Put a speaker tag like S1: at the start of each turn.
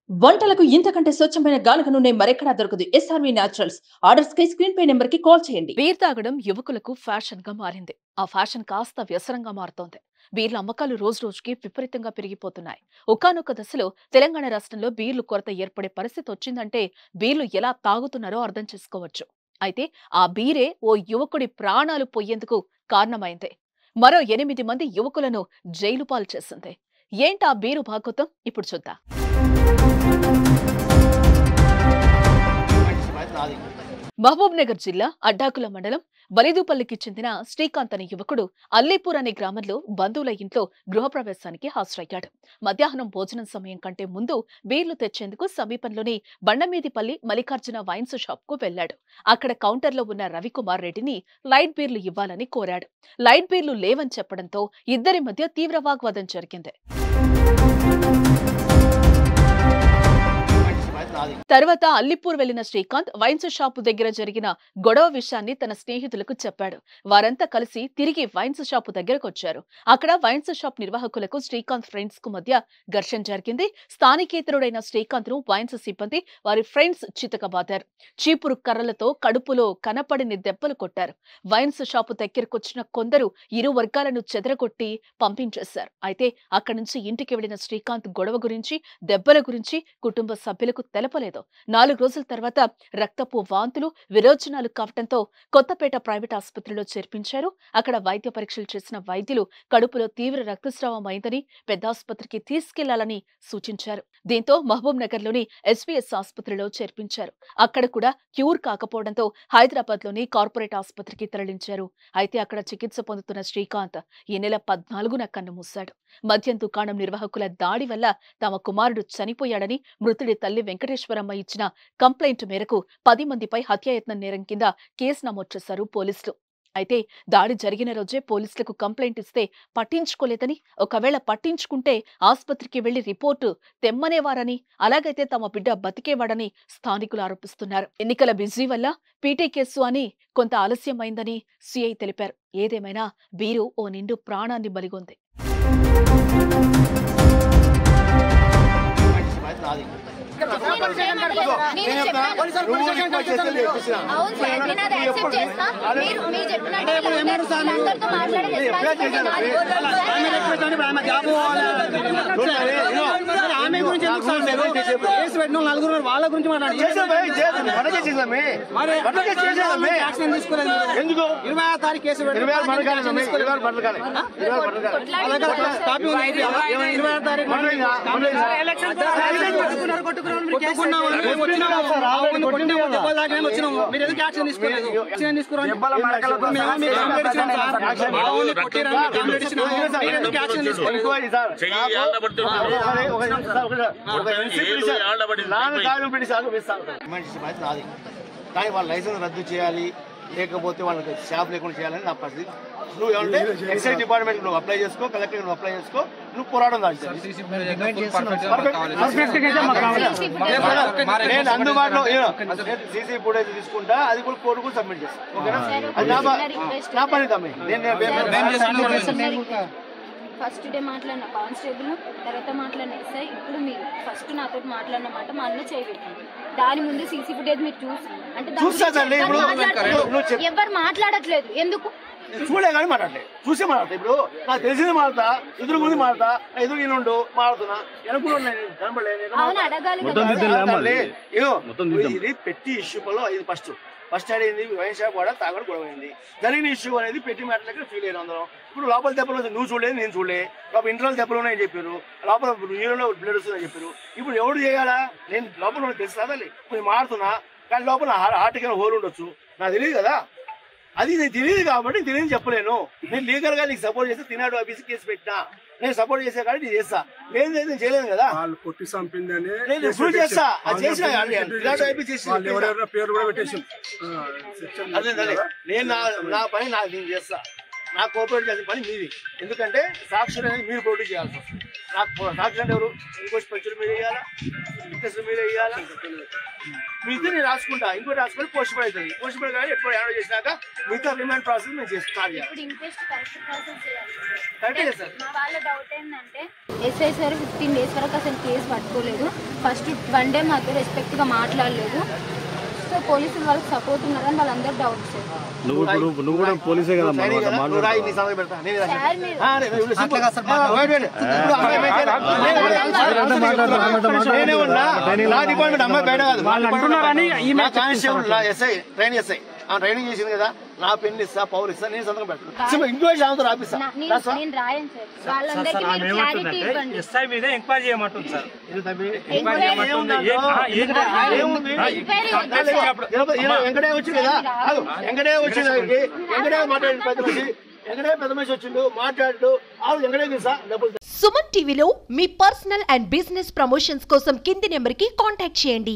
S1: వంటలకు ఇంతకంటే స్వచ్ఛమైన గానుగ నూనె మరెక్కడా దొరకదు. SRV naturals. ఆర్డర్స్ కై స్క్రీన్ పై నెంబర్ కి కాల్ చేయండి.
S2: బీర్ తాగడం యువకులకు ఫ్యాషన్ గా మారింది. ఆ ఫ్యాషన్ కాస్త వ్యసనంగా మారుతోంది. బీర్ల అమ్మకాలు రోజు రోజుకి విపరీతంగా పెరిగిపోతున్నాయి. ఒకానొక దశలో తెలంగాణ రాష్ట్రంలో బీర్లు కొరత ఏర్పడే పరిస్థితి వచ్చిందంటే బీర్లు ఎలా తాగుతున్నారో అర్థం చేసుకోవచ్చు. అయితే ఆ బీరే ఓ యువకుడి ప్రాణాలు పోయేందుకు కారణమైంది. మరో 8 మంది యువకులను జైలు పాలు చేసింది. ఏంటా బీరు భాగోతం ఇప్పుడు చూద్దాం. మహబూబ్ నగర్ జిల్లా అడ్డాకుల మండలం బలిదూపల్లికి చెందిన శ్రీకాంత్ అనే యువకుడు అల్లీపూర్ అనే గ్రామంలో బంధువుల ఇంట్లో గృహప్రవేశానికి హాజరయ్యాడు. మధ్యాహ్నం భోజనం సమయం కంటే ముందు బీర్లు తెచ్చేందుకు సమీపంలోని బండమీదిపల్లి మల్లికార్జున వైన్స్ షాప్ కు వెళ్లాడు. అక్కడ కౌంటర్లో ఉన్న రవికుమార్ రెడ్డిని లైట్ బీర్లు ఇవ్వాలని కోరాడు. లైట్ బీర్లు లేవని చెప్పడంతో ఇద్దరి మధ్య తీవ్ర వాగ్వాదం జరిగింది. తర్వాత అల్లిపూర్ వెళ్లిన శ్రీకాంత్ వైన్స్ షాపు దగ్గర జరిగిన గొడవ విషయాన్ని తన స్నేహితులకు చెప్పాడు. వారంతా కలిసి తిరిగి వైన్స్ షాపు దగ్గరకు వచ్చారు. అక్కడ వైన్స్ షాప్ నిర్వాహకులకు శ్రీకాంత్ ఫ్రెండ్స్ కు మధ్య ఘర్షణ జరిగింది. స్థానికేతరుడైన శ్రీకాంత్ ను వైన్స్ సిబ్బంది వారి ఫ్రెండ్స్ చితకబాదారు. చీపురు కర్రలతో కడుపులో కనపడిని దెబ్బలు కొట్టారు. వైన్స్ షాపు దగ్గరకొచ్చిన కొందరు ఇరు వర్గాలను చెదరగొట్టి పంపించేశారు. అయితే అక్కడి నుంచి ఇంటికి వెళ్లిన శ్రీకాంత్ గొడవ గురించి దెబ్బల గురించి కుటుంబ సభ్యులకు తెలపలేదు. 4 రోజుల తర్వాత రక్తపు వాంతులు విరోచనాలు కావడంతో కొత్తపేట ప్రైవేట్ ఆసుపత్రిలో చేర్పించారు. అక్కడ వైద్య పరీక్షలు చేసిన వైద్యులు కడుపులో తీవ్ర రక్తస్రావం అయిందని పెద్ద ఆసుపత్రికి తీసుకెళ్లాలని సూచించారు. దీంతో మహబూబ్ నగర్ లోని ఎస్వీఎస్ ఆసుపత్రిలో చేర్పించారు. అక్కడ కూడా క్యూర్ కాకపోవడంతో హైదరాబాద్ లోని కార్పొరేట్ ఆసుపత్రికి తరలించారు. అయితే అక్కడ చికిత్స పొందుతున్న శ్రీకాంత్ ఈ నెల 14న కన్నుమూశాడు. మద్యం దుకాణం నిర్వాహకుల దాడి వల్ల తమ కుమారుడు చనిపోయాడని మృతుడి తల్లి వెంకటేశ్వరమ్మ ఇచ్చిన కంప్లైంట్ మేరకు 10 మందిపై హత్యాయత్నం నేరం కింద కేసు నమోదు చేశారు పోలీసులు. అయితే దాడి జరిగిన రోజే పోలీసులకు కంప్లైంట్ ఇస్తే పట్టించుకోలేదని, ఒకవేళ పట్టించుకుంటే ఆసుపత్రికి వెళ్లి రిపోర్టు తెమ్మనేవారని, అలాగైతే తమ బిడ్డ బతికేవాడని స్థానికులు ఆరోపిస్తున్నారు. ఎన్నికల బిజీ వల్ల పీటీ కేసు అని కొంత ఆలస్యమైందని సిఐ తెలిపారు. ఏదేమైనా వీరు ఓ నిండు ప్రాణాన్ని బలిగొంది.
S3: వాళ్ళ గురించి
S4: కానీ వాళ్ళ లైసెన్స్ రద్దు చేయాలి, లేకపోతే వాళ్ళకి షాప్ లేకుండా చేయాలని నా పరిస్థితి. నువ్వు ఏమంటే ఎక్సైజ్ డిపార్ట్మెంట్ నువ్వు అప్లై చేసుకో, కలెక్టర్ నువ్వు అప్లై చేసుకో, నువ్వు పోరాటం నేను అందుబాటులో సీసీ ఫుటేజ్ తీసుకుంటా, అది కూడా కోర్టు కూడా సబ్మిట్ చేస్తాను. ఓకేనా? అది నా పని తమ్మి.
S5: ఫస్ట్ డే మాట్లాడిన కానిస్టేబుల్, తర్వాత మాట్లాడిన ఎస్ఐ, ఇప్పుడు మీరు ఫస్ట్ నాతో మాట్లాడిన మాట మా అన్న చేయబెట్టింది. దాని ముందు సీసీ ఫుటేజ్ మీరు చూసి అంటే ఎవరు మాట్లాడట్లేదు ఎందుకు
S4: చూడలే కానీ మాట్లాడలేదు, చూసే మాట్లాడతా. ఇప్పుడు నాకు తెలిసింది మాట్లాడతా, ఎదురు గురించి మాట్లాడతా, ఎదురు ఈయనుండు మాట్లాడుతున్నా, వెనకుండా ఇది పెట్టి ఇష్యూ పలో ఇది ఫస్ట్ అయింది. వైన్ షాప్ కూడా తాగడం గొడవ అయింది. జరిగిన ఇష్యూ అనేది పెట్టి మ్యాటర్ దగ్గర ఫీల్ అయిన అందరం. ఇప్పుడు లోపల దెబ్బలు నువ్వు చూడలేదు, నేను చూడలే. లోపల ఇంటర్నల్ దెబ్బలు ఉన్నాయని చెప్పారు, లోపల యూరిన్లో బ్లడ్ వస్తుందని చెప్పారు. ఇప్పుడు ఎవరు చేయాలా? నేను లోపల తెలుసు కదాలి, ఇప్పుడు మారుతున్నా, కానీ లోపల హార్ట్కి హోల్ ఉండొచ్చు, నాకు తెలియదు కదా. అది నేను తెలియదు కాబట్టి తెలియని చెప్పలేను. నేను లీగల్ గా నీకు సపోర్ట్ చేస్తే తినాడు ఆఫీస్ కేసు పెట్టినా, నేను సపోర్ట్ చేసే కానీ నేను చేస్తా. నేను చేయలేను కదా,
S3: కొట్టి చంపిందని
S4: నేను ప్రూవ్ చేస్తా. అది చేసిన నేను నా పని నేను చేస్తా. నాకు కోఆపరేట్ చేసిన పని మీది. ఎందుకంటే సాక్షులు అనేది మీరు ప్రొడ్యూస్ చేయాల్సి వస్తుంది. నాకు సాక్షులు అంటే ఎవరు? ఇంకో స్పెషల్ మీరు చేయాలా? కేసులు మీరే ఇవ్వాలా మీ ఇద్దరు నేను రాసుకుంటా ఇంకోటి రాసుకొని పోస్ట్ పోర్ట్ అవుతుంది పోస్ట్ పోర్ట్ కానీ ఎప్పుడు హ్యాండ్ చేసినాక మిగతా రిమాండ్ ప్రాసెస్ మేము చేస్తాం
S5: ఇప్పుడు ఇంట్రెస్ట్ కరెక్ట్ ప్రాసెస్ చేయాలి.
S4: కరెక్టే సార్.
S5: మా వాళ్ళ డౌట్ ఏంటంటే ఎస్ఐ సార్ 15 days వరకు అసలు కేసు పట్టుకోలేదు. ఫస్ట్ 1 day మాతో రెస్పెక్ట్గా మాట్లాడలేదు. సో పోలీసులు వాళ్ళకి సపోర్ట్ ఉన్నారని వాళ్ళందరూ డౌట్ సార్.
S3: నువ్వు కూడా పోలీసే కదా
S5: సార్ మీరు
S4: ట్రైనింగ్ చేసింది కదా నా పెన్ ఇస్తా పవర్ ఇస్తా నేను సంతకం పెడతాను ఇంక్వైరీ ఆమెతో రాపిస్తా
S5: నేను రాయను సార్. వాళ్ళందరికీ మీరు క్లారిటీ ఇవ్వండి.
S3: ఎస్ఐ మీద ఎంక్వైరీ చేయమంటుంది సార్.
S4: వెంకటే వచ్చింది కదా వెంకటే వచ్చింది వెంకటే మాట్లాడి పెద్ద మనిషి వచ్చిండు మాట్లాడు వెంకటే తెలుసా డబ్బులు.
S6: సుమన్ టీవీలో మీ పర్సనల్ అండ్ బిజినెస్ ప్రమోషన్స్ కోసం కింది నెంబర్కి కాంటాక్ట్ చేయండి.